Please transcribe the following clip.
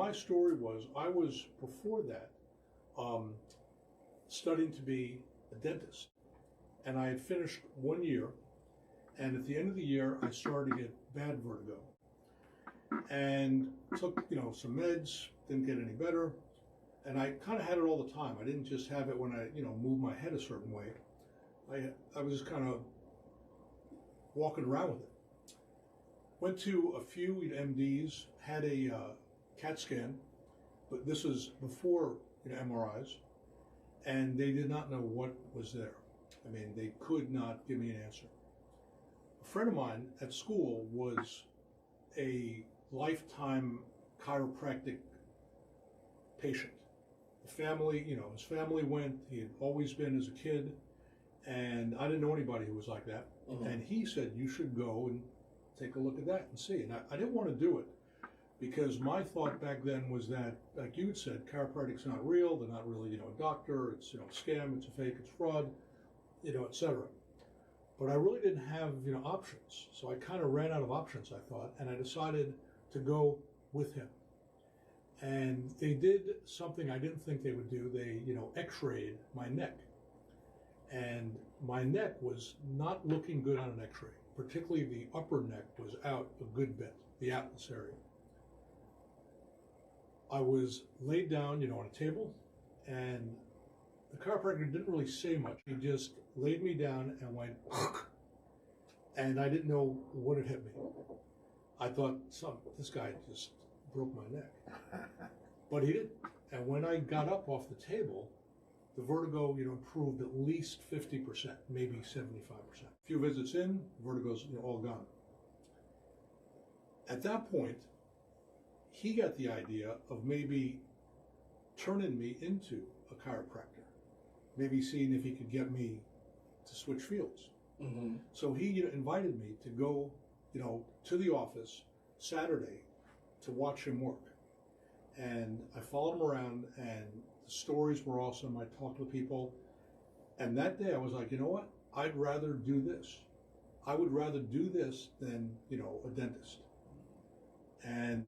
my story was, I was before that um, studying to be a dentist, and I had finished 1 year, and at the end of the year, I started to get bad vertigo, and took some meds, didn't get any better, and I kind of had it all the time. I didn't just have it when I moved my head a certain way. I was just kind of walking around with it. Went to a few MDs, had a CAT scan, but this was before MRIs, and they did not know what was there. I mean, they could not give me an answer. A friend of mine at school was a lifetime chiropractic patient. The family, his family went, he had always been as a kid, and I didn't know anybody who was like that. Mm-hmm. And he said, you should go and take a look at that and see. And I didn't want to do it because my thought back then was that, like you had said, chiropractic's not real, they're not really, a doctor, it's, a scam, it's a fake, it's fraud, etc. But I really didn't have, options. So I kind of ran out of options, I thought, and I decided to go with him. And they did something I didn't think they would do. They, x-rayed my neck. And my neck was not looking good on an x-ray. Particularly the upper neck was out a good bit, the atlas area. I was laid down, on a table, and the chiropractor didn't really say much. He just laid me down and went, and I didn't know what had hit me. I thought, this guy just broke my neck. But he didn't. And when I got up off the table, the vertigo, improved at least 50%, maybe 75%. A few visits in, vertigo's all gone. At that point, he got the idea of maybe turning me into a chiropractor, maybe seeing if he could get me to switch fields. Mm-hmm. So he invited me to go, to the office Saturday to watch him work. And I followed him around, and the stories were awesome. I talked with people. And that day I was like, you know what? I'd rather do this. I would rather do this than, a dentist. And